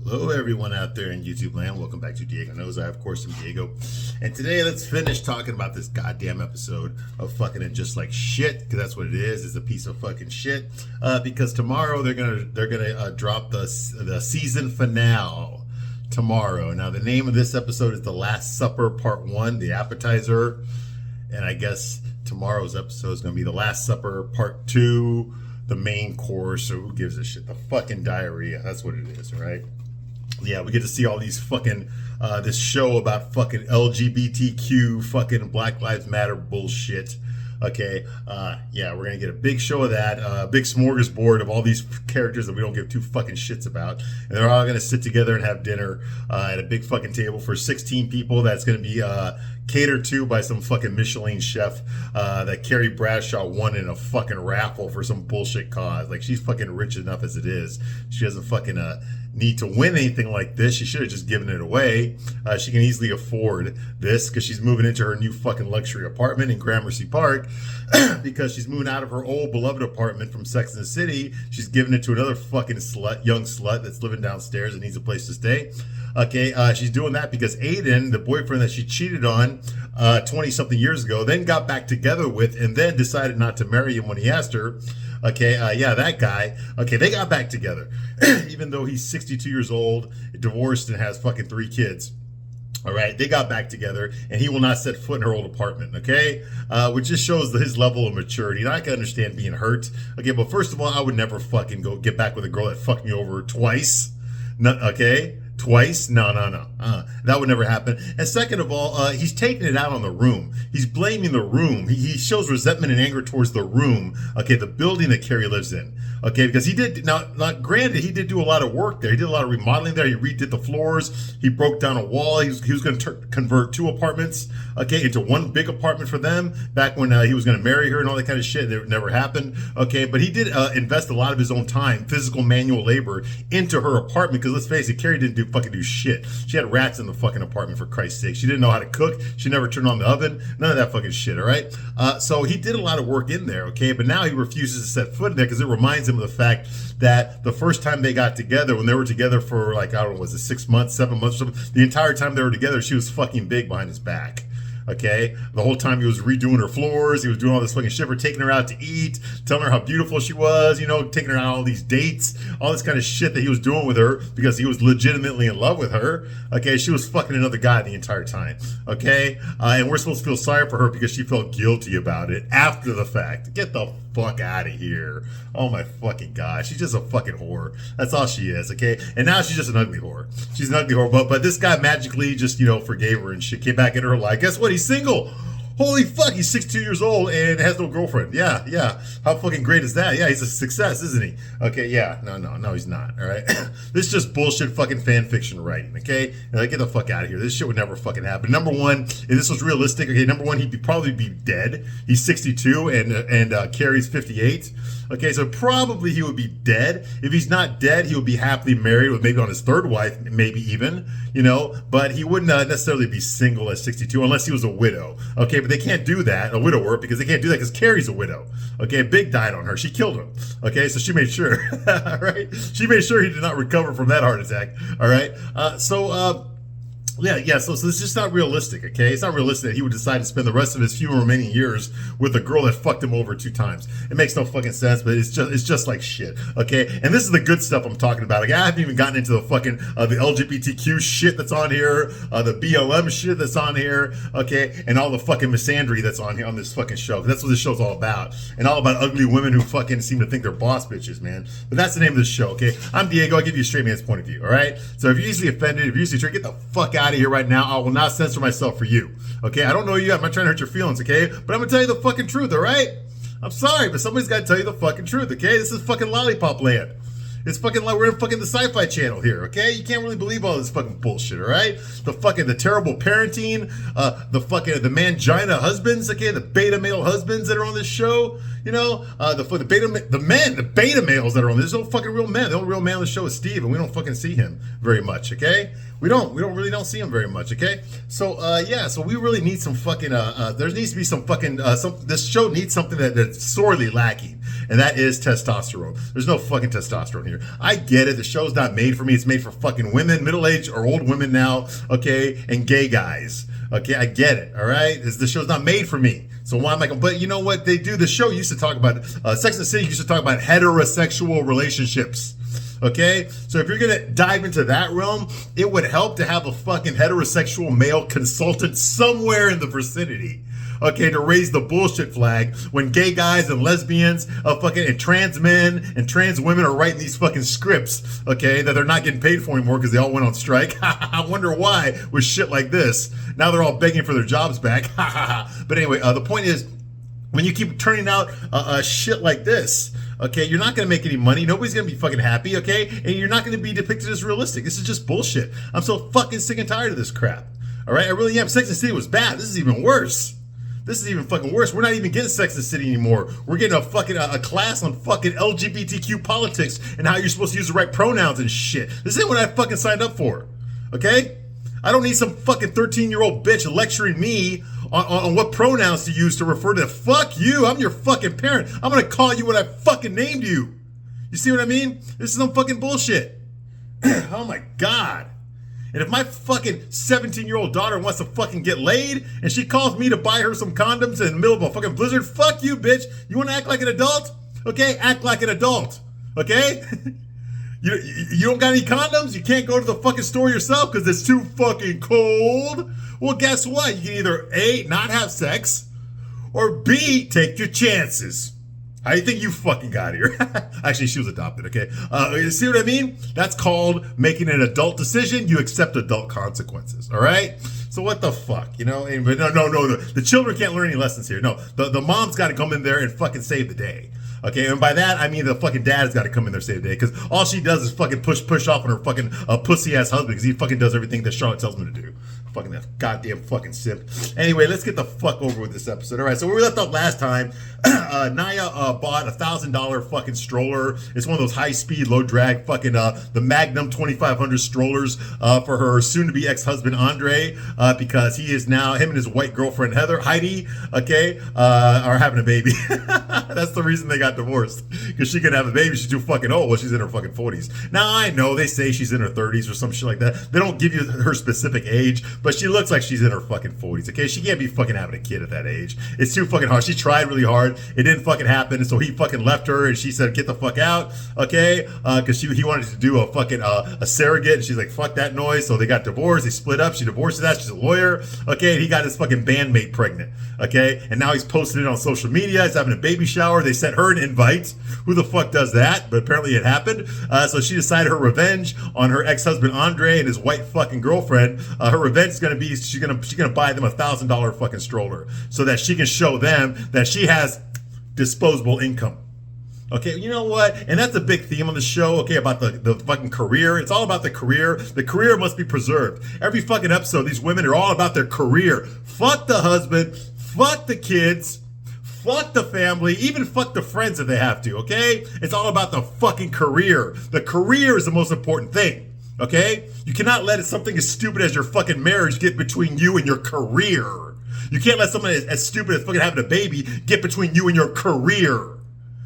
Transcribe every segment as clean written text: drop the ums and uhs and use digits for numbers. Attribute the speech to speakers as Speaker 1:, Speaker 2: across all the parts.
Speaker 1: Hello, everyone out there in YouTube land. Welcome back to Diego Knows. I, of course, am Diego. And today, let's finish talking about this goddamn episode of fucking It Just Like Shit, because that's what it is. It's a piece of fucking shit. Because tomorrow they're gonna drop the season finale tomorrow. Now, the name of this episode is The Last Supper Part 1, the appetizer. And I guess tomorrow's episode is gonna be The Last Supper Part 2, the main course. Or who gives a shit? The fucking diarrhea. That's what it is, right? Yeah, we get to see all these fucking, this show about fucking LGBTQ, fucking Black Lives Matter bullshit. Okay, yeah, we're gonna get a big show of that, big smorgasbord of all these characters that we don't give two fucking shits about. And they're all gonna sit together and have dinner at a big fucking table for 16 people. That's gonna be catered to by some fucking Michelin chef that Carrie Bradshaw won in a fucking raffle for some bullshit cause. Like, she's fucking rich enough as it is. She doesn't fucking need to win anything like this. She should have just given it away. She can easily afford this because she's moving into her new fucking luxury apartment in Gramercy Park because she's moving out of her old beloved apartment from Sex and the City. She's giving it to another fucking young slut that's living downstairs and needs a place to stay. Okay, she's doing that because Aiden, the boyfriend that she cheated on 20-something years ago, then got back together with and then decided not to marry him when he asked her. Okay, yeah, that guy. Okay, they got back together, even though he's 62 years old, divorced, and has fucking 3 kids. All right, they got back together, and he will not set foot in her old apartment, okay? Which just shows his level of maturity. And I can understand being hurt. Okay, but first of all, I would never fucking go get back with a girl that fucked me over twice. Okay? Twice? No. That would never happen. And second of all, he's taking it out on the room. He's blaming the room. He shows resentment and anger towards the room, okay, the building that Carrie lives in, okay, because he did, now granted, he did do a lot of work there. He did a lot of remodeling there. He redid the floors. He broke down a wall. He was going to convert 2 apartments, okay, into one big apartment for them back when he was going to marry her and all that kind of shit. It never happened, okay, but he did invest a lot of his own time, physical manual labor, into her apartment because, let's face it, Carrie didn't fucking do shit. She had rats in the fucking apartment, for Christ's sake. She didn't know how to cook. She never turned on the oven. None of that fucking shit, all right? So he did a lot of work in there, okay? But now he refuses to set foot in there because it reminds him of the fact that the first time they got together, when they were together for, like, I don't know, was it 6 months, 7 months or something? The entire time they were together, she was fucking big behind his back. Okay, the whole time he was redoing her floors, he was doing all this fucking shit for taking her out to eat, telling her how beautiful she was, you know, taking her out on all these dates, all this kind of shit that he was doing with her because he was legitimately in love with her. Okay, she was fucking another guy the entire time. Okay, and we're supposed to feel sorry for her because she felt guilty about it after the fact. Get the fuck out of here. Oh my fucking god, she's just a fucking whore. That's all she is, okay? And now she's just an ugly whore. She's an ugly whore, but this guy magically just, you know, forgave her and shit, came back into her life. Guess what? He's single. Holy fuck, he's 62 years old and has no girlfriend. Yeah. How fucking great is that? Yeah, he's a success, isn't he? Okay, yeah. No, he's not, all right? This is just bullshit fucking fan fiction writing, okay? Like, get the fuck out of here. This shit would never fucking happen. Number one, if this was realistic, okay, number one, he'd probably be dead. He's 62 and Carrie's 58. Okay, so probably he would be dead. If he's not dead, he would be happily married with maybe on his 3rd wife, maybe even, you know, but he wouldn't necessarily be single at 62 unless he was a widow. Okay, but they can't do that, a widower, because they can't do that because Carrie's a widow. Okay, Big died on her. She killed him. Okay, so she made sure, all right? She made sure he did not recover from that heart attack, all right? Yeah, so this is just not realistic, okay? It's not realistic that he would decide to spend the rest of his few remaining years with a girl that fucked him over 2 times. It makes no fucking sense, but it's just like shit, okay? And this is the good stuff I'm talking about. Like, I haven't even gotten into the fucking, the LGBTQ shit that's on here, the BLM shit that's on here, okay? And all the fucking misandry that's on here on this fucking show. That's what this show's all about. And all about ugly women who fucking seem to think they're boss bitches, man. But that's the name of this show, okay? I'm Diego. I'll give you a straight man's point of view, all right? So if you're easily offended, if you're easily triggered, get the fuck out of here right now. I will not censor myself for you. Okay, I don't know you. I'm not trying to hurt your feelings. Okay, but I'm gonna tell you the fucking truth. All right, I'm sorry, but somebody's got to tell you the fucking truth. Okay, this is fucking lollipop land. It's fucking like we're in fucking the Sci-Fi Channel here, okay? You can't really believe all this fucking bullshit, all right? The terrible parenting, the mangina husbands, okay? The beta male husbands that are on this show, you know? The beta males that are on this. There's no fucking real men. The only real man on the show is Steve, and we don't fucking see him very much, okay? We don't see him very much, okay? So, so we really need some fucking, there needs to be some fucking, this show needs something that's sorely lacking. and that is testosterone. There's no fucking testosterone here. I get it. The show's not made for me. It's made for fucking women, middle-aged or old women now, okay, and gay guys. Okay, I get it, all right? The show's not made for me. So why am I going, but you know what they do? The show used to talk about, Sex and the City used to talk about heterosexual relationships. Okay, so if you're gonna dive into that realm, it would help to have a fucking heterosexual male consultant somewhere in the vicinity, okay, to raise the bullshit flag when gay guys and lesbians, and trans men and trans women are writing these fucking scripts, okay, that they're not getting paid for anymore because they all went on strike. I wonder why with shit like this. Now they're all begging for their jobs back. But anyway, the point is, when you keep turning out shit like this, okay, you're not going to make any money. Nobody's going to be fucking happy, okay? And you're not going to be depicted as realistic. This is just bullshit. I'm so fucking sick and tired of this crap. All right? I really am. Sex and the City was bad. This is even worse. This is even fucking worse. We're not even getting Sex and the City anymore. We're getting a fucking a class on fucking LGBTQ politics and how you're supposed to use the right pronouns and shit. This ain't what I fucking signed up for. Okay? I don't need some fucking 13-year-old bitch lecturing me on what pronouns to use to refer to. Fuck you. I'm your fucking parent. I'm going to call you what I fucking named you. You see what I mean? This is some fucking bullshit. Oh my God. And if my fucking 17-year-old daughter wants to fucking get laid and she calls me to buy her some condoms in the middle of a fucking blizzard, fuck you, bitch. You want to act like an adult? Okay, act like an adult. Okay? You don't got any condoms? You can't go to the fucking store yourself because it's too fucking cold? Well, guess what? You can either A, not have sex, or B, take your chances. How do you think you fucking got here? Actually, she was adopted, okay? You see what I mean? That's called making an adult decision. You accept adult consequences, all right? So what the fuck, you know? But no, the children can't learn any lessons here. No, the mom's got to come in there and fucking save the day. Okay, and by that, I mean the fucking dad's got to come in there save the day, because all she does is fucking push off on her fucking pussy-ass husband, because he fucking does everything that Charlotte tells him to do. Fucking that goddamn fucking simp. Anyway, let's get the fuck over with this episode. All right, so where we left off last time, Naya bought a $1,000 fucking stroller. It's one of those high-speed, low-drag fucking, the Magnum 2500 strollers for her soon-to-be ex-husband, Andre, because he is now, him and his white girlfriend, Heidi, okay, are having a baby. That's the reason they got divorced, because she couldn't have a baby. She's too fucking old. Well, she's in her fucking 40s. Now, I know they say she's in her 30s or some shit like that. They don't give you her specific age, but she looks like she's in her fucking 40s, okay? She can't be fucking having a kid at that age. It's too fucking hard. She tried really hard. It didn't fucking happen, and so he fucking left her, and she said, get the fuck out, okay? Because he wanted to do a fucking a surrogate, and she's like, fuck that noise. So they got divorced. They split up. She divorces that. She's a lawyer, okay? And he got his fucking bandmate pregnant, okay? And now he's posting it on social media. He's having a baby shower. They sent her an invite. Who the fuck does that? But apparently it happened. So she decided her revenge on her ex-husband Andre and his white fucking girlfriend. Her revenge is gonna be she's gonna buy them $1,000 fucking stroller so that she can show them that she has disposable income. Okay, you know what? And that's a big theme on the show, okay, about the fucking career. It's all about the career. The career must be preserved. Every fucking episode, these women are all about their career. Fuck the husband, fuck the kids, fuck the family, even fuck the friends if they have to, okay? It's all about the fucking career. The career is the most important thing, okay? You cannot let something as stupid as your fucking marriage get between you and your career. You can't let something as stupid as fucking having a baby get between you and your career.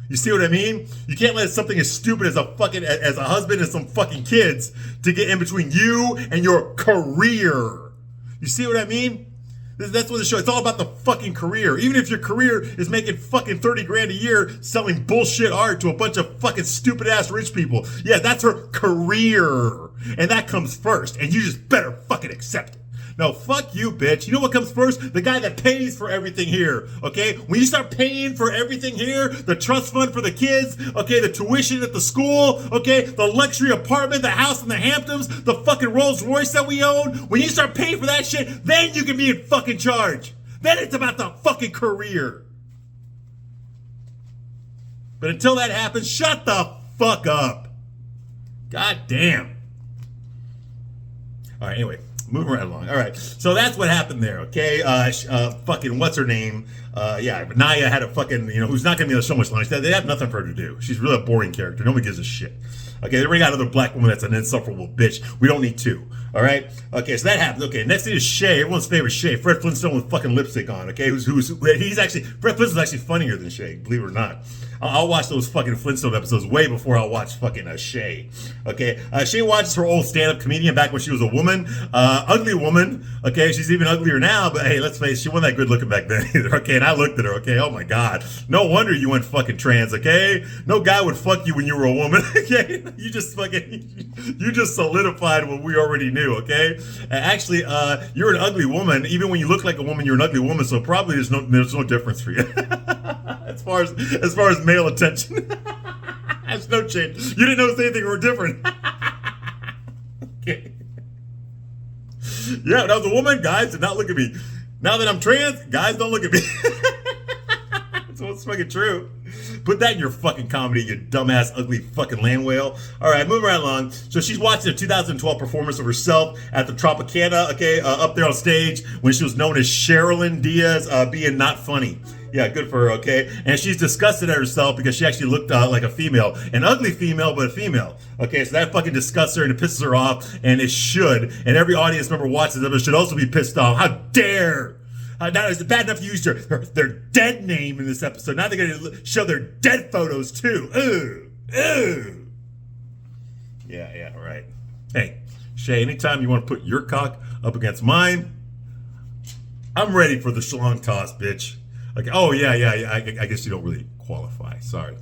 Speaker 1: You see what I mean? You can't let something as stupid as a husband and some fucking kids to get in between you and your career. You see what I mean? That's what the show, it's all about the fucking career. Even if your career is making fucking 30 grand a year selling bullshit art to a bunch of fucking stupid ass rich people. Yeah, that's her career. And that comes first. And you just better fucking accept it. No, fuck you, bitch. You know what comes first? The guy that pays for everything here, okay? When you start paying for everything here, the trust fund for the kids, okay, the tuition at the school, okay, the luxury apartment, the house in the Hamptons, the fucking Rolls Royce that we own, when you start paying for that shit, then you can be in fucking charge. Then it's about the fucking career. But until that happens, shut the fuck up. God damn. All right, anyway. Moving right along. All right. So that's what happened there, okay? Fucking, what's her name? But Naya had a fucking, who's not going to be able to show much longer. They have nothing for her to do. She's really a boring character. Nobody gives a shit. Okay, they bring out another black woman that's an insufferable bitch. We don't need two. All right? Okay, so that happens. Okay, next thing is Shay. Everyone's favorite Shay. Fred Flintstone with fucking lipstick on, okay? Fred Flintstone's actually funnier than Shay, believe it or not. I'll watch those fucking Flintstone episodes way before I'll watch fucking Shay. Okay, Shay watches her old stand-up comedian back when she was a woman, ugly woman. Okay, she's even uglier now, but hey, let's face it, she wasn't that good looking back then either. Okay, and I looked at her. Okay, oh my god, no wonder you went fucking trans. Okay, no guy would fuck you when you were a woman. Okay, you just solidified what we already knew. Okay, actually, you're an ugly woman. Even when you look like a woman, you're an ugly woman. So probably there's no difference for you as far as male attention. There's no change. You didn't notice anything or different. Okay. Yeah, when I was a woman, guys did not look at me. Now that I'm trans, guys don't look at me. So it's fucking true. Put that in your fucking comedy, you dumbass, ugly fucking land whale. All right, moving right along. So she's watching a 2012 performance of herself at the Tropicana, okay, up there on stage when she was known as Sherilyn Diaz, being not funny. Yeah, good for her, okay? And she's disgusted at herself because she actually looked like a female. An ugly female, but a female. Okay, so that fucking disgusts her and it pisses her off, and it should. And every audience member watching them should also be pissed off. How dare! Now it's bad enough to use their dead name in this episode. Now they're going to show their dead photos, too. Ugh. Yeah, right. Hey, Shay, anytime you want to put your cock up against mine, I'm ready for the schlong toss, bitch. Like, oh, yeah, I guess you don't really qualify. Sorry,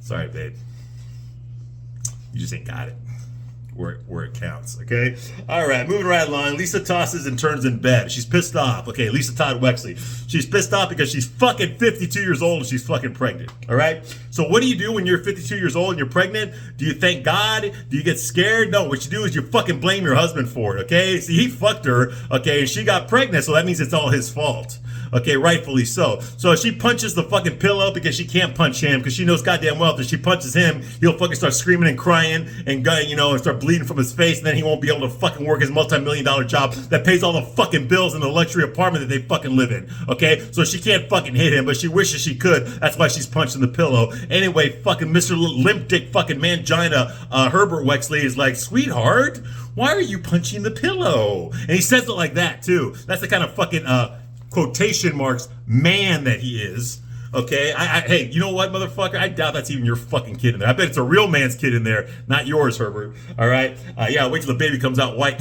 Speaker 1: babe. You just ain't got it where it counts, okay? All right, moving right along. Lisa tosses and turns in bed. She's pissed off. Okay, Lisa Todd Wexley. She's pissed off because she's fucking 52 years old and she's fucking pregnant, all right? So what do you do when you're 52 years old and you're pregnant? Do you thank God? Do you get scared? No, what you do is you fucking blame your husband for it, okay? See, he fucked her, okay, and she got pregnant, so that means it's all his fault. Okay, rightfully so. So she punches the fucking pillow because she can't punch him because she knows goddamn well if she punches him, he'll fucking start screaming and crying and and start bleeding from his face, and then he won't be able to fucking work his multi-million-dollar job that pays all the fucking bills in the luxury apartment that they fucking live in. Okay, so she can't fucking hit him, but she wishes she could. That's why she's punching the pillow. Anyway, fucking Mr. Limp Dick fucking Mangina, Herbert Wexley is like, sweetheart, why are you punching the pillow? And he says it like that too. That's the kind of fucking quotation marks man that he is. Okay, hey, you know what, motherfucker? I doubt that's even your fucking kid in there. I bet it's a real man's kid in there, not yours, Herbert. All right, yeah, wait till the baby comes out white.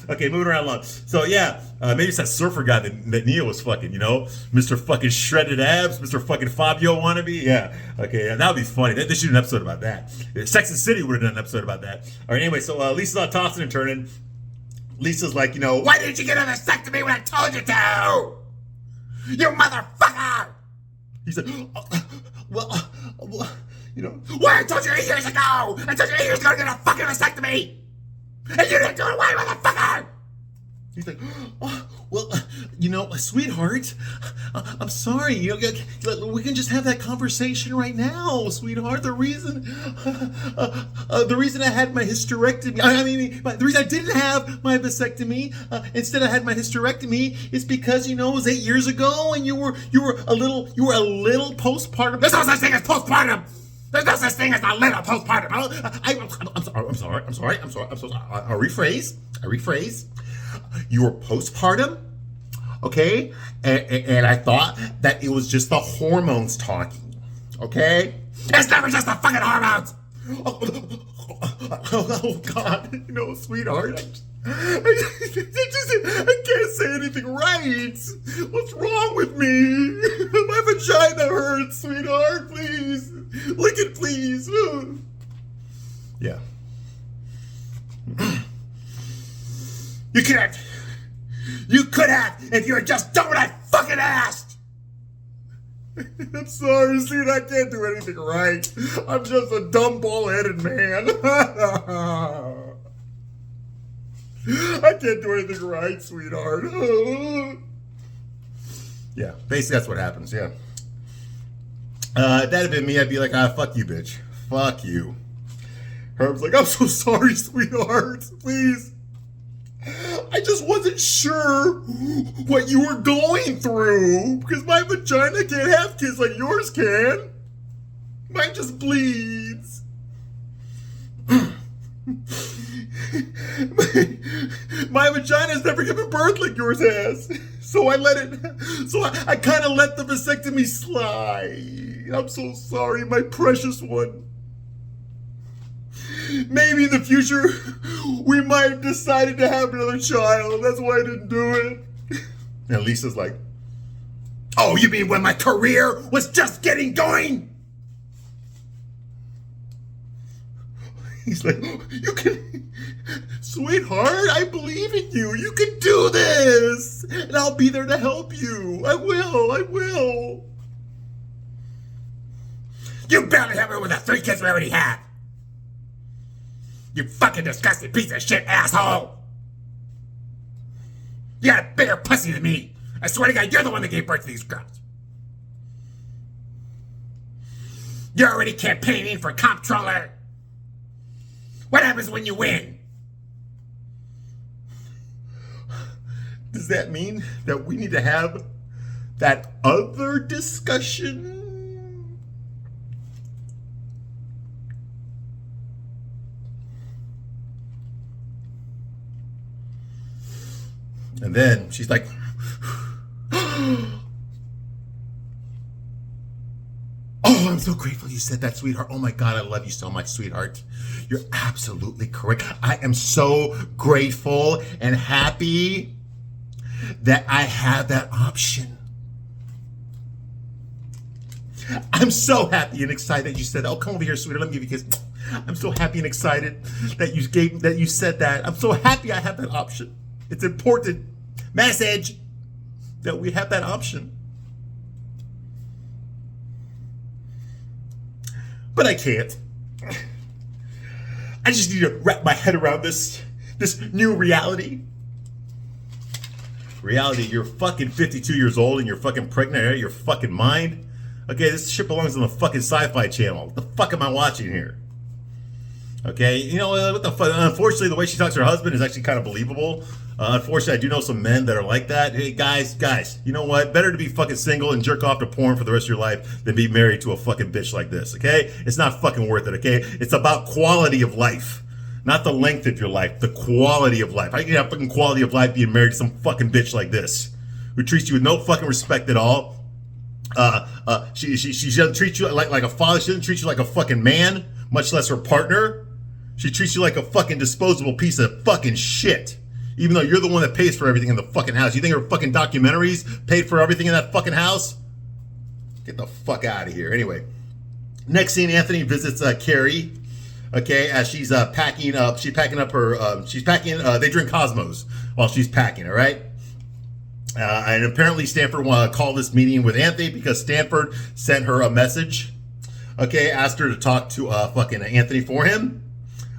Speaker 1: Okay, moving around along. So yeah, maybe it's that surfer guy that Neil was fucking, Mr. fucking shredded abs, Mr. fucking Fabio wannabe. Yeah, okay, yeah, that would be funny. They should do an episode about that. Sex and the City would have done an episode about that. All right, anyway, so Lisa's not tossing and turning. Lisa's like, why didn't you get a vasectomy when I told you to? You motherfucker! He said, well, why I told you 8 years ago! I told you 8 years ago to get a fucking vasectomy! And you didn't do it, why, motherfucker? He's like, sweetheart, I'm sorry. We can just have that conversation right now, sweetheart. The reason I had my hysterectomy, the reason I didn't have my vasectomy, instead I had my hysterectomy, is because, it was 8 years ago, and you were a little postpartum. There's no such thing as postpartum. There's no such thing as a little postpartum. I'm sorry. I rephrase. You were postpartum, okay? And I thought that it was just the hormones talking, okay? It's never just the fucking hormones! Oh God, sweetheart, I can't say anything right. What's wrong with me? My vagina hurts, sweetheart, please. Lick it, please. Yeah. You could have if you had just done what I fucking asked. I'm sorry, Steve, I can't do anything right. I'm just a dumb, bald-headed man. I can't do anything right, sweetheart. Yeah, basically that's what happens, yeah. If that had been me, I'd be like, fuck you, bitch. Fuck you. Herb's like, I'm so sorry, sweetheart. Please. I just wasn't sure what you were going through, because my vagina can't have kids like yours can. Mine just bleeds. My vagina's never given birth like yours has. So I kind of let the vasectomy slide. I'm so sorry, my precious one. Maybe in the future, we might have decided to have another child. That's why I didn't do it. And Lisa's like, oh, you mean when my career was just getting going? He's like, you can, sweetheart, I believe in you. You can do this. And I'll be there to help you. I will. You barely have her with the 3 kids we already have. You fucking disgusting piece of shit asshole. You got a bigger pussy than me. I swear to God, you're the one that gave birth to these girls. You're already campaigning for comptroller. What happens when you win? Does that mean that we need to have that other discussion? And then she's like, oh, I'm so grateful you said that, sweetheart. Oh my God, I love you so much, sweetheart. You're absolutely correct. I am so grateful and happy that I have that option. I'm so happy and excited that you said, oh, come over here, sweetheart. Let me give you a kiss. I'm so happy and excited that you said that. I'm so happy I have that option. It's important message that we have that option. But I can't. I just need to wrap my head around this new reality. Reality, you're fucking 52 years old and you're fucking pregnant out of your fucking mind. Okay, this shit belongs on the fucking Sci-Fi Channel. What the fuck am I watching here? Okay, you know what the fuck? Unfortunately, the way she talks to her husband is actually kind of believable. Unfortunately, I do know some men that are like that. Hey, guys, you know what? Better to be fucking single and jerk off to porn for the rest of your life than be married to a fucking bitch like this, okay? It's not fucking worth it, okay? It's about quality of life, not the length of your life, the quality of life. How can you have fucking quality of life being married to some fucking bitch like this who treats you with no fucking respect at all? She doesn't treat you like a father. She doesn't treat you like a fucking man, much less her partner. She treats you like a fucking disposable piece of fucking shit. Even though you're the one that pays for everything in the fucking house. You think her fucking documentaries paid for everything in that fucking house? Get the fuck out of here. Anyway, next scene, Anthony visits Carrie. Okay, as she's packing up. They drink Cosmos while she's packing, all right? And apparently Stanford called this meeting with Anthony because Stanford sent her a message. Okay, asked her to talk to fucking Anthony for him.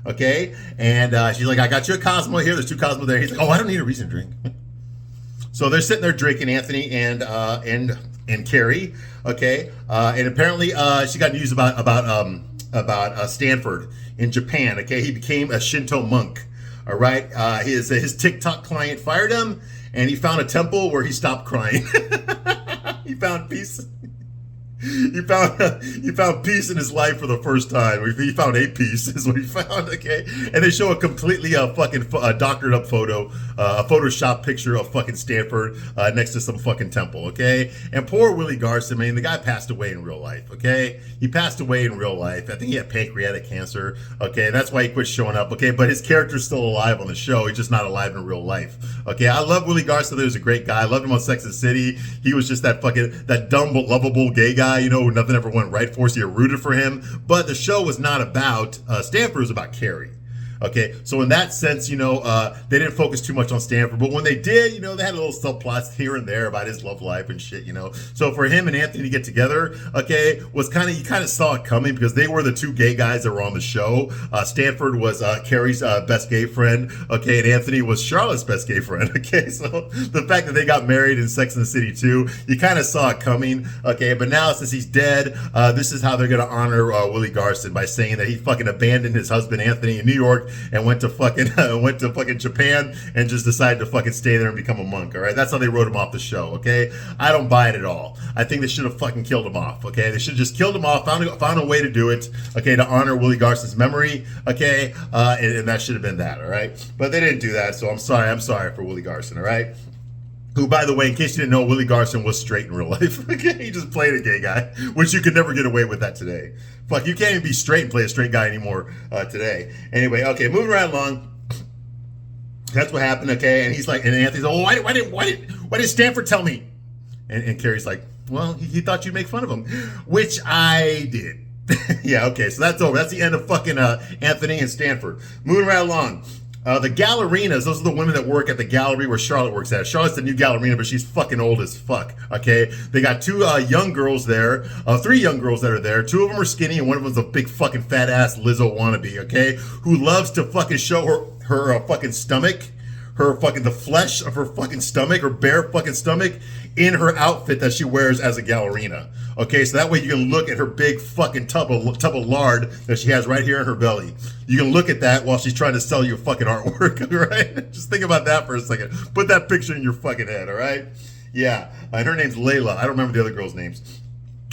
Speaker 1: Okay, and she's like, I got you a Cosmo here. There's 2 Cosmo there. He's like, oh, I don't need a reason to drink. So they're sitting there drinking, Anthony and Carrie. Okay, and apparently she got news about Stanford in Japan. Okay, he became a Shinto monk. All right, his TikTok client fired him, and he found a temple where he stopped crying. He found peace. He found peace in his life for the first time. He found a peace is what he found, okay? And they show a completely fucking doctored up photo, a Photoshop picture of fucking Stanford next to some fucking temple, okay? And poor Willie Garson, I mean, the guy passed away in real life, okay? He passed away in real life. I think he had pancreatic cancer, okay? That's why he quit showing up, okay? But his character's still alive on the show. He's just not alive in real life, okay? I love Willie Garson. He was a great guy. I loved him on Sex and the City. He was just that dumb but lovable gay guy. You know, nothing ever went right for, so you rooted for him. But the show was not about Stanford, it was about Carrie. Okay, so in that sense, you know, they didn't focus too much on Stanford, but when they did, you know, they had little subplots here and there about his love life and shit, you know. So for him and Anthony to get together, okay, was you kind of saw it coming because they were the 2 gay guys that were on the show. Stanford was Carrie's best gay friend, okay, and Anthony was Charlotte's best gay friend, okay. So the fact that they got married in Sex and the City 2, you kind of saw it coming, okay. But now since he's dead, this is how they're gonna honor Willie Garson by saying that he fucking abandoned his husband Anthony in New York and went to fucking Japan and just decided to fucking stay there and become a monk. All right, that's how they wrote him off the show. Okay, I don't buy it at all. I think they should have fucking killed him off. Okay, they should have just killed him off. Found a way to do it. Okay, to honor Willie Garson's memory. Okay, and that should have been that. All right, but they didn't do that. So I'm sorry for Willie Garson. All right. who, by the way, in case you didn't know, Willie Garson was straight in real life. Okay, he just played a gay guy, which you could never get away with that today. Fuck, you can't even be straight and play a straight guy anymore today. Anyway, okay, moving right along. That's what happened, okay? And he's like, and Anthony's like, why did Stanford tell me? And Carrie's like, well, he thought you'd make fun of him, which I did. Yeah, okay, so that's over. That's the end of fucking Anthony and Stanford. Moving right along. The gallerinas, those are the women that work at the gallery where Charlotte works at. Charlotte's the new gallerina, but she's fucking old as fuck, okay? They got two young girls there, three young girls that are there. Two of them are skinny, and one of them's a big fucking fat ass Lizzo wannabe, okay? Who loves to fucking show her fucking stomach, the flesh of her fucking stomach, her bare fucking stomach, in her outfit that she wears as a gallerina. Okay, so that way you can look at her big fucking tub of lard that she has right here in her belly. You can look at that while she's trying to sell you a fucking artwork, all right? Just think about that for a second. Put that picture in your fucking head, all right? Yeah, and her name's Layla. I don't remember the other girl's names.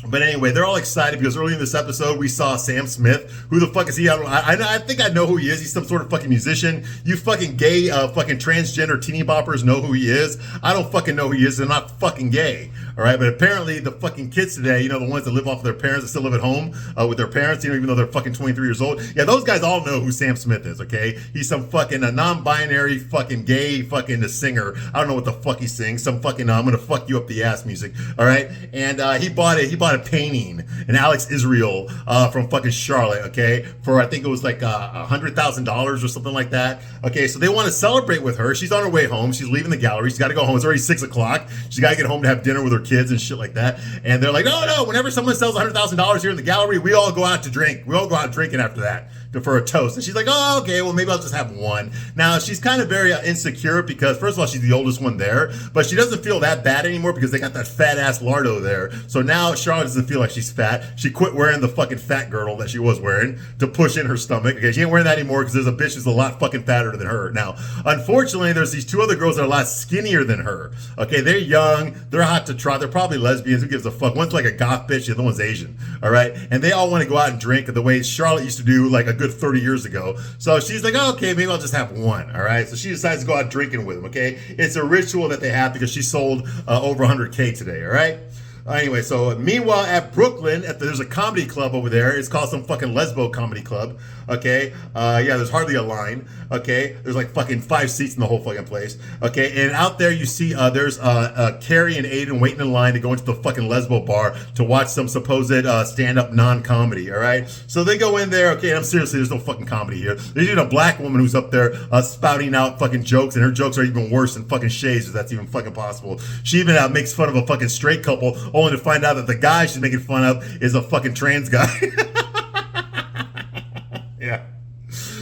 Speaker 1: But anyway, they're all excited because early in this episode, we saw Sam Smith. Who the fuck is he? I think I know who he is. He's some sort of fucking musician. You fucking gay, fucking transgender teeny boppers know who he is. I don't fucking know who he is. They're not fucking gay. All right. But apparently the fucking kids today, you know, the ones that live off of their parents, that still live at home with their parents, you know, even though they're fucking 23 years old. Yeah, those guys all know who Sam Smith is. Okay. He's some fucking non-binary fucking gay fucking singer. I don't know what the fuck he sings. Some fucking, I'm going to fuck you up the ass music. All right. And he bought a painting, an Alex Israel from fucking Charlotte, okay, for I think it was like $100,000 or something like that. Okay, so they want to celebrate with her. She's on her way home. She's leaving the gallery. She's got to go home. It's already 6 o'clock. She's got to get home to have dinner with her kids and shit like that. And they're like, no, whenever someone sells $100,000 here in the gallery, we all go out to drink. We all go out drinking after that for a toast. And she's like, oh, okay, well, maybe I'll just have one. Now, she's kind of very insecure because, first of all, she's the oldest one there, but she doesn't feel that bad anymore because they got that fat ass Lardo there. So now Charlotte doesn't feel like she's fat. She quit wearing the fucking fat girdle that she was wearing to push in her stomach. Okay, she ain't wearing that anymore because there's a bitch who's a lot fucking fatter than her. Now, unfortunately, there's these two other girls that are a lot skinnier than her. Okay, they're young, they're hot to trot, they're probably lesbians. Who gives a fuck? One's like a goth bitch, the other one's Asian. All right, and they all want to go out and drink the way Charlotte used to do like a good 30 years ago. So she's like, oh, okay, maybe I'll just have one. All right, so she decides to go out drinking with them. Okay, it's a ritual that they have because she sold over 100K today. All right. Anyway, so meanwhile at Brooklyn, there's a comedy club over there. It's called some fucking Lesbo comedy club. Okay, yeah, there's hardly a line. Okay, there's like fucking 5 seats in the whole fucking place. Okay, and out there you see there's Carrie and Aiden waiting in line to go into the fucking Lesbo bar to watch some supposed stand-up non-comedy. All right, so they go in there. Okay, and I'm seriously, there's no fucking comedy here. There's even a black woman who's up there spouting out fucking jokes, and her jokes are even worse than fucking Shay's, if that's even fucking possible. She even makes fun of a fucking straight couple, only to find out that the guy she's making fun of is a fucking trans guy. Yeah.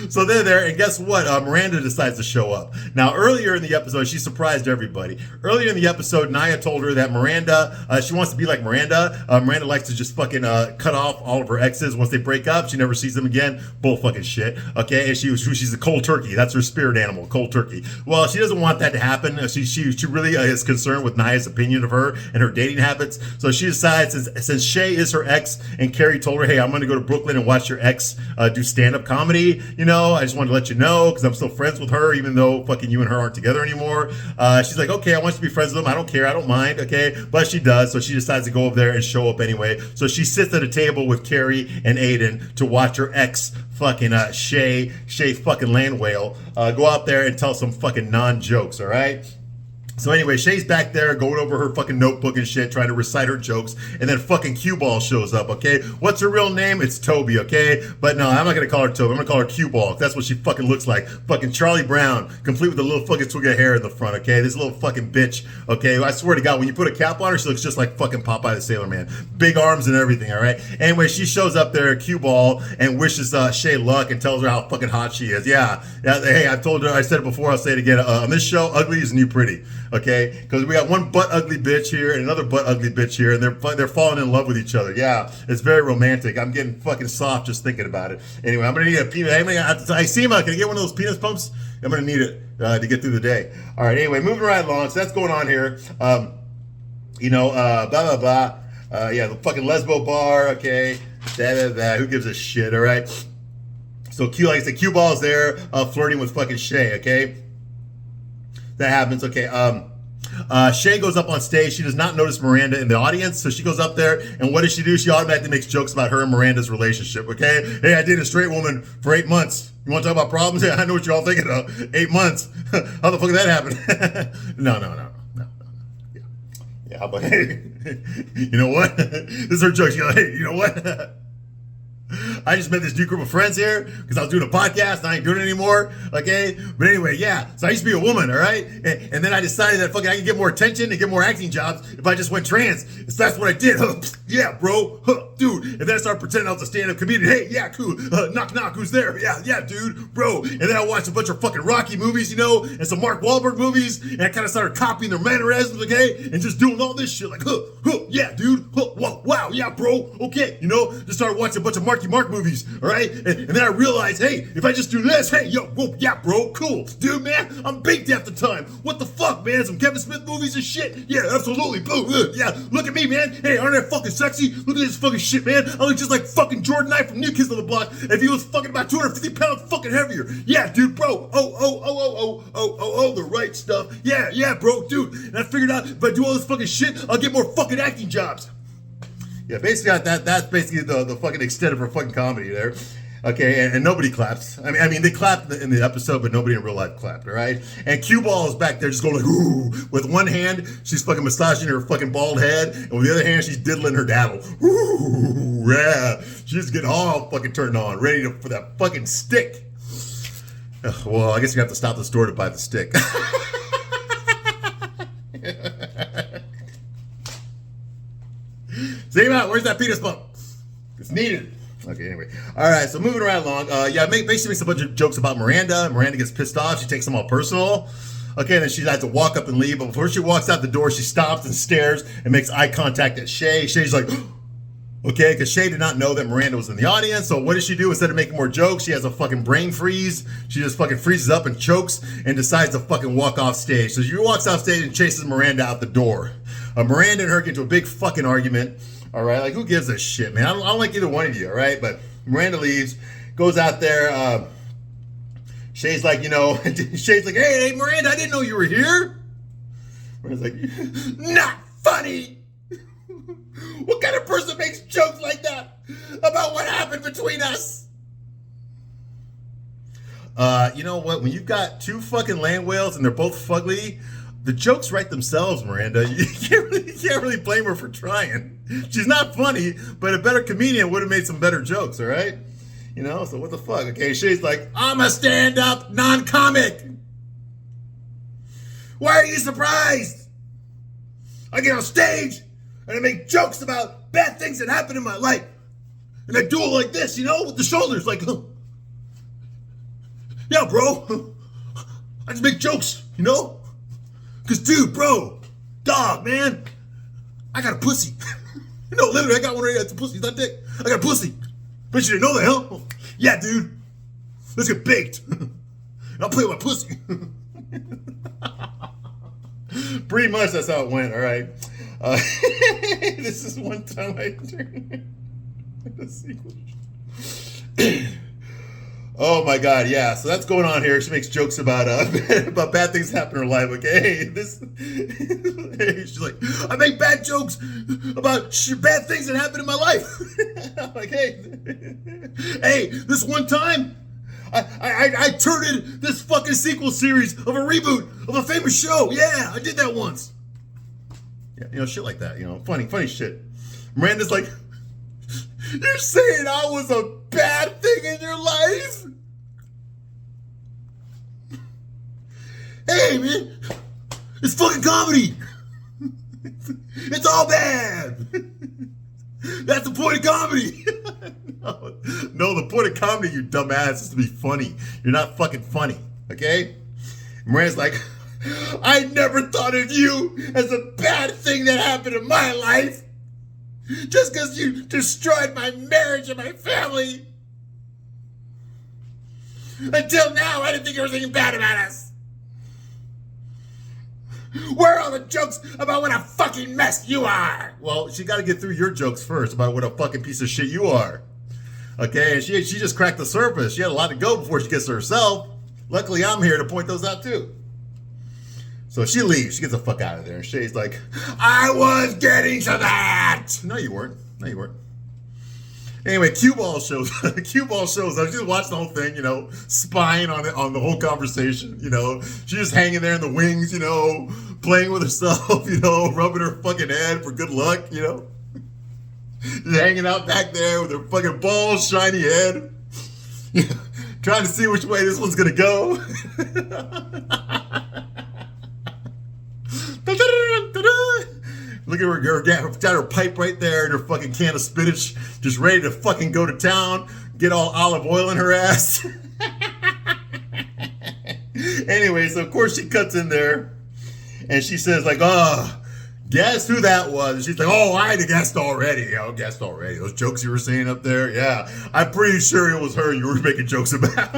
Speaker 1: So they're there, and guess what? Miranda decides to show up. Now, earlier in the episode, she surprised everybody. Earlier in the episode, Nia told her that Miranda, she wants to be like Miranda. Miranda likes to just fucking cut off all of her exes once they break up. She never sees them again. Bull fucking shit. Okay, and she's a cold turkey. That's her spirit animal, cold turkey. Well, she doesn't want that to happen. She really is concerned with Nia's opinion of her and her dating habits. So she decides, since Shay is her ex, and Carrie told her, hey, I'm going to go to Brooklyn and watch your ex do stand-up comedy, you know, I just wanted to let you know because I'm still friends with her, even though fucking you and her aren't together anymore. She's like, okay, I want you to be friends with them. I don't care. I don't mind. Okay. But she does. So she decides to go over there and show up anyway. So she sits at a table with Carrie and Aiden to watch her ex fucking Shay fucking land whale go out there and tell some fucking non-jokes. All right. So anyway, Shay's back there going over her fucking notebook and shit, trying to recite her jokes, and then fucking Cue Ball shows up, okay? What's her real name? It's Toby, okay? But no, I'm not gonna call her Toby, I'm gonna call her Cue Ball. That's what she fucking looks like. Fucking Charlie Brown, complete with a little fucking twig of hair in the front, okay? This little fucking bitch, okay? I swear to God, when you put a cap on her, she looks just like fucking Popeye the Sailor Man. Big arms and everything, all right? Anyway, she shows up there, Cue Ball, and wishes Shay luck and tells her how fucking hot she is. Yeah, hey, I told her, I said it before, I'll say it again. On this show, ugly is new pretty, okay? Because we got one butt ugly bitch here and another butt ugly bitch here, and they're falling in love with each other. Yeah, it's very romantic. I'm getting fucking soft just thinking about it. Anyway, I'm gonna need a penis. I see him. Can I get one of those penis pumps? I'm gonna need it to get through the day. All right. Anyway, moving right along. So that's going on here. Blah blah blah. Yeah, the fucking Lesbo bar. Okay. Who gives a shit? All right. So like I said, Cue Ball's there, flirting with fucking Shay. Okay. That happens. Okay. Shay goes up on stage. She does not notice Miranda in the audience, so she goes up there, and what does she do? She automatically makes jokes about her and Miranda's relationship, okay? Hey, I dated a straight woman for 8 months. You want to talk about problems? Yeah, I know what you're all thinking of. 8 months. How the fuck did that happen? No. Yeah, how about, hey, you know what? This is her joke. She goes, hey, you know what? I just met this new group of friends here because I was doing a podcast and I ain't doing it anymore. Okay. But anyway, yeah. So I used to be a woman. All right. And then I decided that fucking I could get more attention and get more acting jobs if I just went trans. So that's what I did. Yeah, bro. Dude. And then I started pretending I was a stand-up comedian. Hey, yeah, cool. Knock, knock. Who's there? Yeah, dude. Bro. And then I watched a bunch of fucking Rocky movies, you know, and some Mark Wahlberg movies. And I kind of started copying their mannerisms, okay? And just doing all this shit like, yeah, dude. Whoa, wow, yeah, bro. Okay. You know, just started watching a bunch of Marky Mark movies, all right? And then I realized, hey, if I just do this, hey, yo, whoa, yeah, bro, cool. Dude, man, I'm baked half the time. What the fuck, man? Some Kevin Smith movies and shit? Yeah, absolutely. Boom, yeah, look at me, man. Hey, aren't I fucking sexy? Look at this fucking shit, man. I look just like fucking Jordan Knight from New Kids on the Block if he was fucking about 250 pounds fucking heavier. Yeah, dude, bro. Oh, the right stuff. Yeah, bro, dude. And I figured out if I do all this fucking shit, I'll get more fucking acting jobs. Yeah, basically that's basically the fucking extent of her fucking comedy there. Okay, and nobody claps. I mean they clapped in the episode, but nobody in real life clapped, all right? And Cue Ball is back there just going like, ooh. With one hand, she's fucking massaging her fucking bald head, and with the other hand, she's diddling her daddle. Ooh, yeah. She's getting all fucking turned on, ready for that fucking stick. Well, I guess you have to stop the store to buy the stick. Say out, where's that penis bump? It's needed. Okay, anyway. All right, so moving right along. Basically makes a bunch of jokes about Miranda. Miranda gets pissed off. She takes them all personal. Okay, and then she has to walk up and leave. But before she walks out the door, she stops and stares and makes eye contact at Shay. Shay's like, okay, because Shay did not know that Miranda was in the audience. So what does she do? Instead of making more jokes, she has a fucking brain freeze. She just fucking freezes up and chokes and decides to fucking walk off stage. So she walks off stage and chases Miranda out the door. Miranda and her get into a big fucking argument. All right, like who gives a shit, man? I don't like either one of you, all right? But Miranda leaves, goes out there. Shay's like, Shay's like, hey, Miranda, I didn't know you were here. Miranda's like, not funny. What kind of person makes jokes like that about what happened between us? You know what? When you've got two fucking land whales and they're both fugly, the jokes write themselves, Miranda. You can't really blame her for trying. She's not funny, but a better comedian would have made some better jokes, all right? So what the fuck? Okay, Shay's like, I'm a stand-up non-comic. Why are you surprised? I get on stage and I make jokes about bad things that happen in my life. And I do it like this, with the shoulders, like, yeah, bro. I just make jokes, Because, dude, bro, dog, man, I got a pussy. Literally, I got one right here. It's a pussy. It's not dick. I got a pussy. Bet you didn't know that, huh? Yeah, dude. Let's get baked. And I'll play with my pussy. Pretty much that's how it went, all right? This is one time I turned the sequel. Oh my God, yeah. So that's going on here. She makes jokes about about bad things that happen in her life. Okay, she's like, I make bad jokes about bad things that happen in my life. I'm like, hey, this one time, I turned this fucking sequel series of a reboot of a famous show. Yeah, I did that once. Yeah, shit like that. Funny shit. Miranda's like, you're saying I was a bad thing in your life? Hey, man, it's fucking comedy. It's all bad. That's the point of comedy. No, the point of comedy, you dumbass, is to be funny. You're not fucking funny, okay? Miranda's like, I never thought of you as a bad thing that happened in my life. Just because you destroyed my marriage and my family. Until now, I didn't think there was anything bad about us. Where are all the jokes about what a fucking mess you are? Well, she got to get through your jokes first about what a fucking piece of shit you are. Okay, and she just cracked the surface. She had a lot to go before she gets to herself. Luckily, I'm here to point those out too. So she leaves. She gets the fuck out of there. And Shay's like, I was getting to that. No, you weren't. No, you weren't. Anyway, Cue Ball shows. Cue Ball shows up. She's watching the whole thing, you know, spying on it, on the whole conversation. You know, she's just hanging there in the wings, you know, playing with herself, you know, rubbing her fucking head for good luck, you know, just hanging out back there with her fucking bald, shiny head, trying to see which way this one's gonna go. Look at her, got her pipe right there and her fucking can of spinach, just ready to fucking go to town, get all olive oil in her ass. Anyway, so of course she cuts in there and she says like, oh, guess who that was? And she's like, oh, I guessed already. Guessed already. Those jokes you were saying up there, yeah. I'm pretty sure it was her you were making jokes about.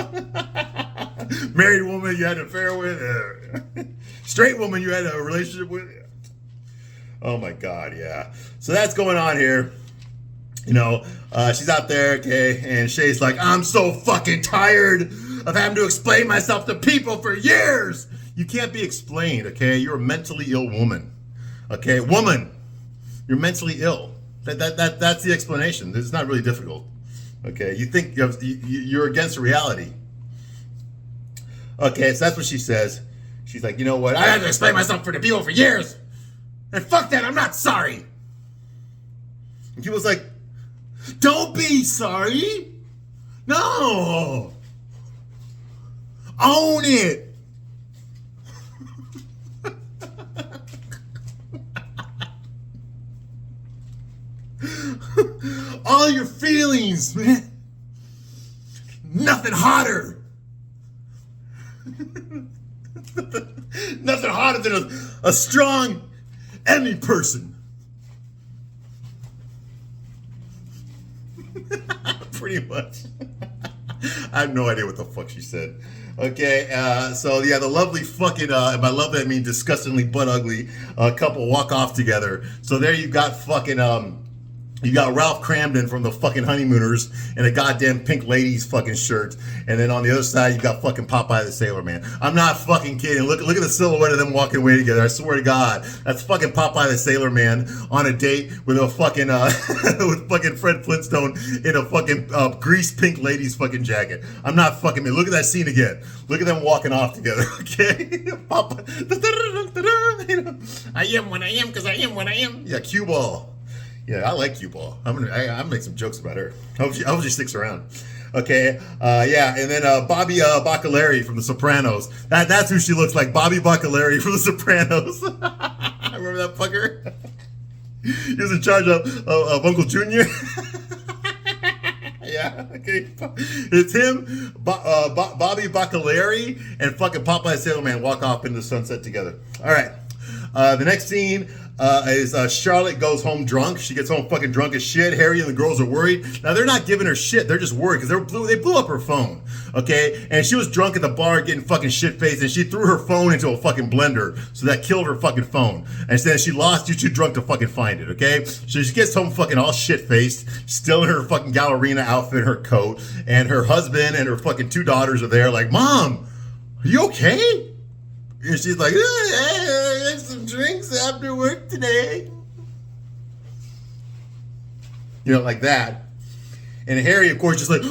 Speaker 1: Married woman you had an affair with. Straight woman you had a relationship with. Oh my God, yeah. So that's going on here. You know, she's out there, okay, and Shay's like, I'm so fucking tired of having to explain myself to people for years. You can't be explained, okay? You're a mentally ill woman. Okay, woman, you're mentally ill. That's the explanation. It's not really difficult. Okay, you think you're against reality. Okay, so that's what she says. She's like, you know what? I had to explain myself to people for years. And fuck that, I'm not sorry. And people's like, don't be sorry. No. Own it. All your feelings, man. Nothing hotter. Nothing hotter than a strong Emmy person. Pretty much. I have no idea what the fuck she said. Okay, so yeah, the lovely fucking, by love I mean disgustingly butt ugly couple walk off together. So there you got fucking, you got Ralph Cramden from the fucking Honeymooners in a goddamn Pink Ladies fucking shirt. And then on the other side, you got fucking Popeye the Sailor Man. I'm not fucking kidding. Look at the silhouette of them walking away together. I swear to God. That's fucking Popeye the Sailor Man on a date with a fucking, with fucking Fred Flintstone in a fucking greased Pink Ladies fucking jacket. I'm not fucking, man. Look at that scene again. Look at them walking off together, okay? I am what I am because I am what I am. Yeah, Cue Ball. Yeah, I like Cue Ball. I'm gonna make some jokes about her. I hope she sticks around. Okay, yeah, and then Bobby Bacalari from The Sopranos. That's who she looks like. Bobby Bacalari from The Sopranos. I remember that fucker. He was in charge of Uncle Junior. Yeah, okay. It's him, Bobby Bacalari, and fucking Popeye the Sailor Man walk off into the sunset together. All right. The next scene is Charlotte goes home drunk. She gets home fucking drunk as shit. Harry and the girls are worried. Now, they're not giving her shit. They're just worried because they blew up her phone, okay? And she was drunk at the bar getting fucking shit-faced, and she threw her phone into a fucking blender, so that killed her fucking phone. And then she lost. You're too drunk to fucking find it, okay? So she gets home fucking all shit-faced, still in her fucking ballerina outfit, her coat, and her husband and her fucking 2 daughters are there like, Mom, are you okay? And she's like, I had some drinks after work today. You know, like that. And Harry, of course, just like,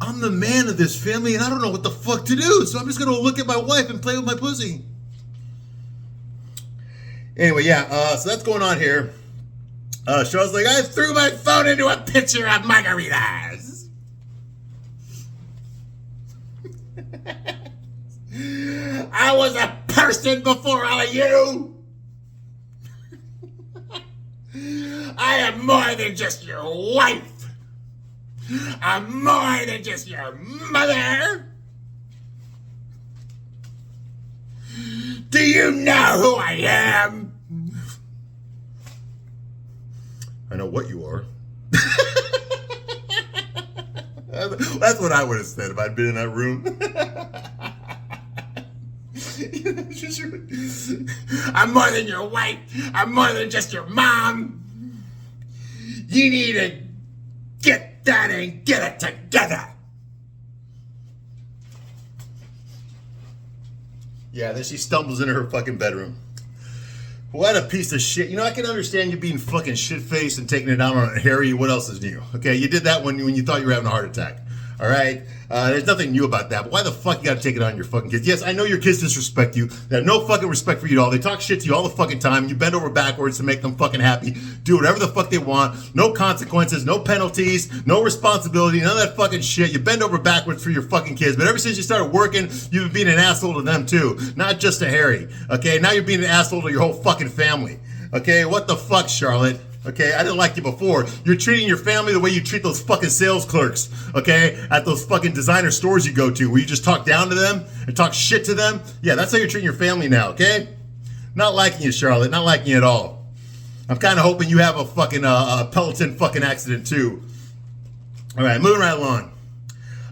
Speaker 1: I'm the man of this family and I don't know what the fuck to do. So I'm just going to look at my wife and play with my pussy. Anyway, yeah, so that's going on here. Charles like, I threw my phone into a pitcher of margaritas. I was a person before all of you. I am more than just your wife. I'm more than just your mother. Do you know who I am? I know what you are. That's what I would have said if I'd been in that room. I'm more than your wife. I'm more than just your mom. You need to get that and get it together. Yeah, then she stumbles into her fucking bedroom. What a piece of shit. You know, I can understand you being fucking shit-faced and taking it out on Harry. What else is new? Okay, you did that when you thought you were having a heart attack. All right? There's nothing new about that. But why the fuck you gotta take it on your fucking kids? Yes, I know your kids disrespect you. They have no fucking respect for you at all. They talk shit to you all the fucking time. You bend over backwards to make them fucking happy. Do whatever the fuck they want. No consequences, no penalties, no responsibility, none of that fucking shit. You bend over backwards for your fucking kids. But ever since you started working, you've been being an asshole to them too. Not just to Harry. Okay? Now you're being an asshole to your whole fucking family. Okay? What the fuck, Charlotte? Okay, I didn't like you before. You're treating your family the way you treat those fucking sales clerks, okay? At those fucking designer stores you go to, where you just talk down to them and talk shit to them. Yeah, that's how you're treating your family now, okay? Not liking you, Charlotte. Not liking you at all. I'm kind of hoping you have a fucking Peloton fucking accident too. All right, moving right along.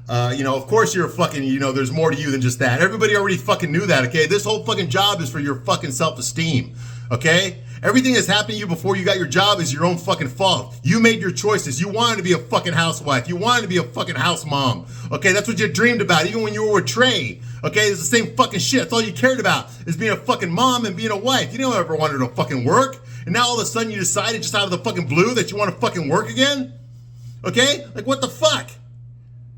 Speaker 1: Of course you're a fucking, there's more to you than just that. Everybody already fucking knew that, okay? This whole fucking job is for your fucking self-esteem, okay? Everything that's happened to you before you got your job is your own fucking fault. You made your choices. You wanted to be a fucking housewife. You wanted to be a fucking house mom. Okay, that's what you dreamed about, even when you were with Trey. Okay, it's the same fucking shit. That's all you cared about, is being a fucking mom and being a wife. You never ever wanted to fucking work. And now all of a sudden you decided just out of the fucking blue that you want to fucking work again? Okay? Like, what the fuck?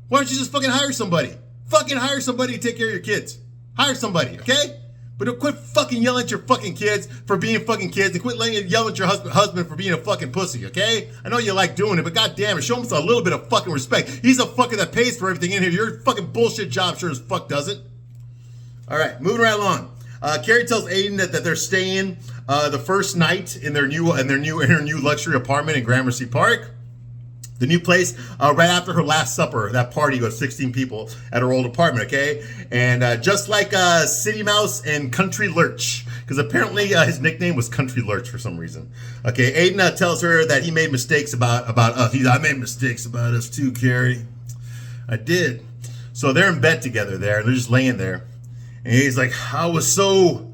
Speaker 1: Why don't you just fucking hire somebody? Fucking hire somebody to take care of your kids. Hire somebody, okay? But don't quit fucking yelling at your fucking kids for being fucking kids, and quit yelling at your husband for being a fucking pussy, okay? I know you like doing it, but goddamn it, show him a little bit of fucking respect. He's a fucker that pays for everything in here. Your fucking bullshit job sure as fuck doesn't. All right, moving right along. Carrie tells Aiden that they're staying the first night in their new luxury apartment in Gramercy Park. The new place, right after her last supper, that party with 16 people at her old apartment, okay? And just like City Mouse and Country Lurch, because apparently his nickname was Country Lurch for some reason. Okay, Aiden tells her that he made mistakes about us. I made mistakes about us too, Carrie. I did. So they're in bed together there, and they're just laying there. And he's like, I was so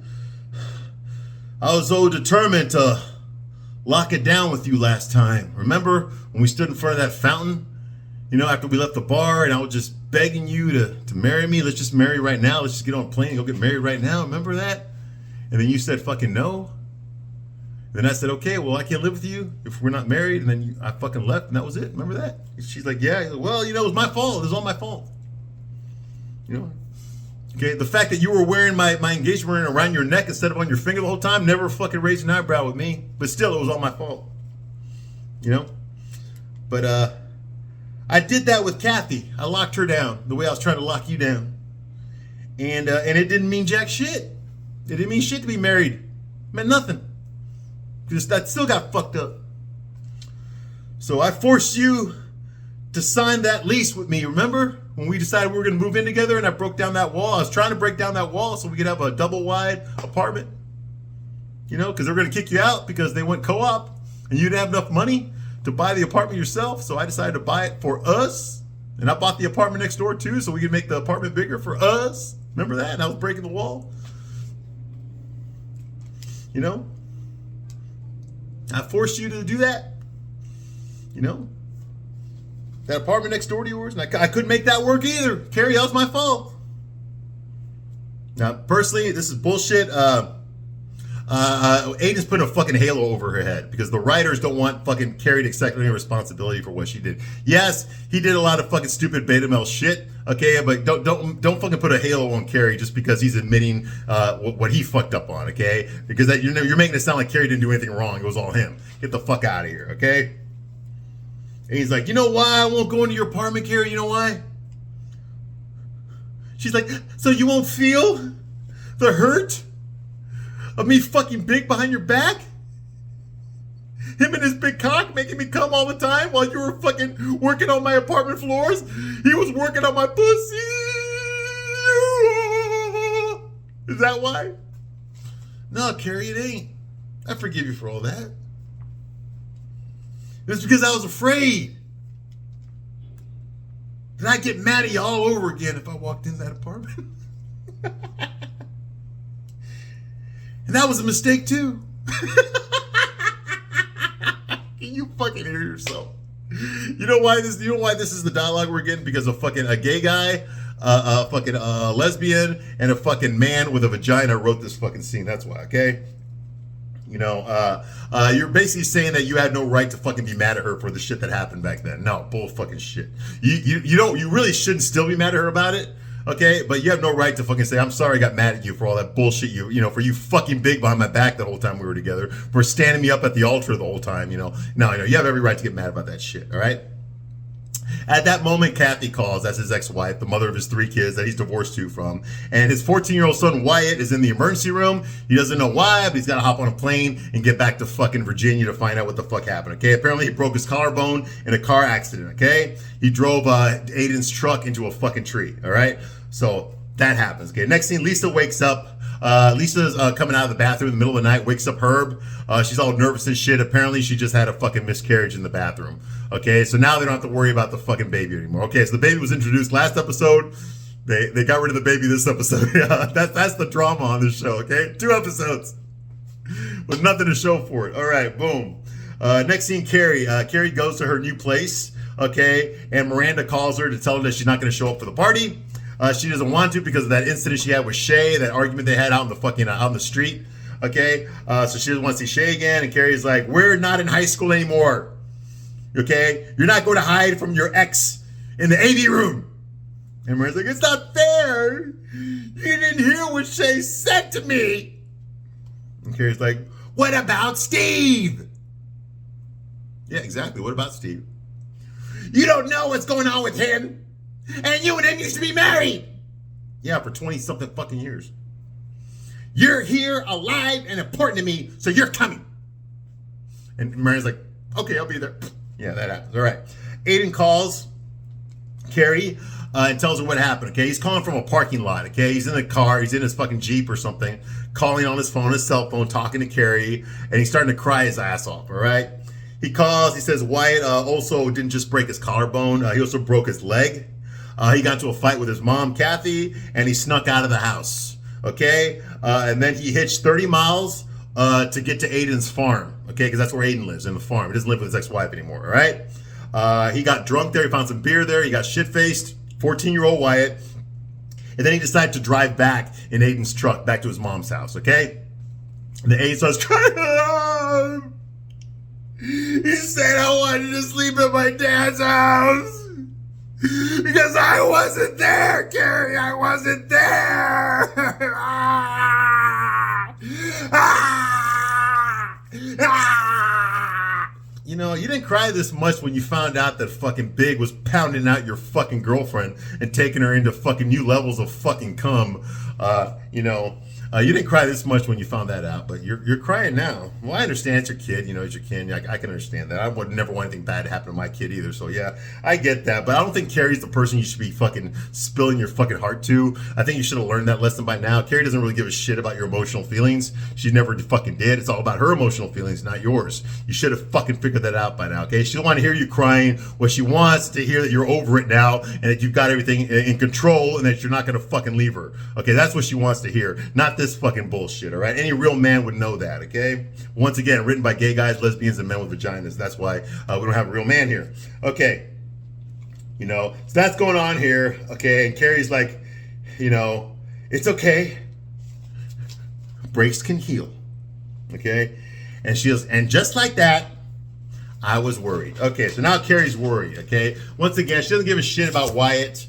Speaker 1: determined to lock it down with you last time. Remember when we stood in front of that fountain, after we left the bar, and I was just begging you to marry me? Let's just marry right now. Let's just get on a plane and go get married right now. Remember that? And then you said fucking no. Then I said, okay, well, I can't live with you if we're not married. And then I fucking left, and that was it. Remember that? She's like, yeah. Well, it was my fault. It was all my fault. Okay, the fact that you were wearing my engagement ring around your neck instead of on your finger the whole time never fucking raised an eyebrow with me. But still, it was all my fault. But I did that with Kathy. I locked her down the way I was trying to lock you down. And it didn't mean jack shit. It didn't mean shit to be married. It meant nothing. Because that still got fucked up. So I forced you to sign that lease with me, remember? When we decided we were going to move in together and I broke down that wall. I was trying to break down that wall so we could have a double wide apartment. Because they were going to kick you out because they went co-op and you didn't have enough money to buy the apartment yourself. So I decided to buy it for us. And I bought the apartment next door too so we could make the apartment bigger for us. Remember that? And I was breaking the wall. I forced you to do that. That apartment next door to yours, and I couldn't make that work either. Carrie, that was my fault. Now, personally, this is bullshit. Aiden's putting a fucking halo over her head because the writers don't want fucking Carrie to accept any responsibility for what she did. Yes, he did a lot of fucking stupid beta male shit, okay, but don't fucking put a halo on Carrie just because he's admitting what he fucked up on, okay? Because you're making it sound like Carrie didn't do anything wrong. It was all him. Get the fuck out of here, okay? And he's like, you know why I won't go into your apartment, Carrie? You know why? She's like, so you won't feel the hurt of me fucking big behind your back? Him and his big cock making me come all the time while you were fucking working on my apartment floors? He was working on my pussy. Is that why? No, Carrie, it ain't. I forgive you for all that. It's because I was afraid that I'd get mad at you all over again if I walked in that apartment. And that was a mistake too. You fucking hear yourself. You know why this is the dialogue we're getting? Because a fucking gay guy fucking lesbian and a fucking man with a vagina wrote this fucking scene. That's why, okay? You know, you're basically saying that you had no right to fucking be mad at her for the shit that happened back then. No, bull fucking shit. You really shouldn't still be mad at her about it. Okay, but you have no right to fucking say, I'm sorry I got mad at you for all that bullshit for you fucking big behind my back the whole time we were together, for standing me up at the altar the whole time, No, you have every right to get mad about that shit, all right? At that moment, Kathy calls. That's his ex-wife, the mother of his 3 kids that he's divorced from. And his 14-year-old son, Wyatt, is in the emergency room. He doesn't know why, but he's got to hop on a plane and get back to fucking Virginia to find out what the fuck happened, okay? Apparently, he broke his collarbone in a car accident, okay? He drove Aiden's truck into a fucking tree, all right? So that happens, okay? Next thing, Lisa wakes up. Lisa's coming out of the bathroom in the middle of the night, wakes up Herb. She's all nervous and shit. Apparently, she just had a fucking miscarriage in the bathroom. Okay, so now they don't have to worry about the fucking baby anymore. Okay, so the baby was introduced last episode. They got rid of the baby this episode. That's the drama on this show, okay? 2 episodes with nothing to show for it. All right, boom. Next scene, Carrie. Carrie goes to her new place, okay? And Miranda calls her to tell her that she's not going to show up for the party. She doesn't want to because of that incident she had with Shay, that argument they had out in the fucking out on the street. Okay, so she doesn't want to see Shay again, and Carrie's like, "We're not in high school anymore. Okay, you're not going to hide from your ex in the AV room." And Miranda's like, "It's not fair. You didn't hear what Shay said to me." And Carrie's like, "What about Steve?" Yeah, exactly. What about Steve? "You don't know what's going on with him. And you and him used to be married." Yeah, for 20-something fucking years. "You're here, alive, and important to me, so you're coming." And Mary's like, "Okay, I'll be there." Yeah, that happens. All right. Aiden calls Carrie and tells her what happened, okay? He's calling from a parking lot, okay? He's in a car. He's in his fucking Jeep or something, calling on his phone, his cell phone, talking to Carrie, and he's starting to cry his ass off, all right? He calls. He says Wyatt also didn't just break his collarbone. He also broke his leg. He got into a fight with his mom, Kathy, and he snuck out of the house, okay? And then he hitched 30 miles to get to Aiden's farm, okay? Because that's where Aiden lives, in the farm. He doesn't live with his ex-wife anymore, all right? He got drunk there. He found some beer there. He got shit-faced, 14-year-old Wyatt. And then he decided to drive back in Aiden's truck back to his mom's house, okay? And then Aiden starts crying. He said, "I wanted to sleep at my dad's house. Because I wasn't there, Carrie. I wasn't there." You didn't cry this much when you found out that fucking Big was pounding out your fucking girlfriend and taking her into fucking new levels of fucking cum. You didn't cry this much when you found that out, but you're crying now. Well, I understand it's your kid, it's your kid. I can understand that. I would never want anything bad to happen to my kid either. So yeah, I get that. But I don't think Carrie's the person you should be fucking spilling your fucking heart to. I think you should have learned that lesson by now. Carrie doesn't really give a shit about your emotional feelings. She never fucking did. It's all about her emotional feelings, not yours. You should have fucking figured that out by now, okay? She don't want to hear you crying. What she wants to hear that you're over it now and that you've got everything in control and that you're not going to fucking leave her. Okay, that's what she wants to hear. Not this fucking bullshit, all right? Any real man would know that, okay? Once again, written by gay guys, lesbians, and men with vaginas. That's why we don't have a real man here. Okay. So that's going on here, okay? And Carrie's like, it's okay. Breaks can heal, okay? And and just like that, I was worried. Okay, so now Carrie's worried, okay? Once again, she doesn't give a shit about Wyatt.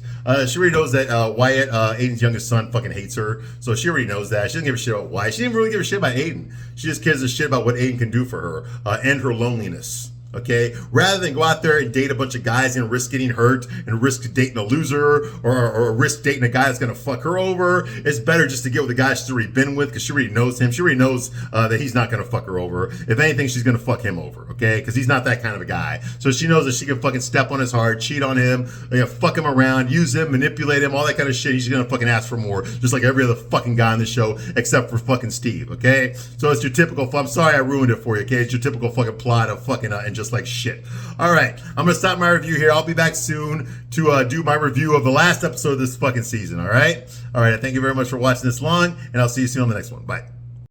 Speaker 1: She already knows that Wyatt, Aiden's youngest son, fucking hates her. So she already knows that. She doesn't give a shit about Wyatt. She didn't really give a shit about Aiden. She just gives a shit about what Aiden can do for her and her loneliness. Okay, rather than go out there and date a bunch of guys and risk getting hurt and risk dating a loser or risk dating a guy that's gonna fuck her over, it's better just to get with the guy she's already been with because she already knows him. She already knows that he's not gonna fuck her over. If anything, she's gonna fuck him over. Okay, because he's not that kind of a guy. So she knows that she can fucking step on his heart, cheat on him, fuck him around, use him, manipulate him, all that kind of shit. He's gonna fucking ask for more, just like every other fucking guy on the show except for fucking Steve. Okay, so it's your typical. I'm sorry I ruined it for you. Okay, it's your typical fucking plot of fucking and just like shit. All right, I'm gonna stop my review here. I'll be back soon to do my review of the last episode of this fucking season. All right, I thank you very much for watching this long, and I'll see you soon on the next one. Bye.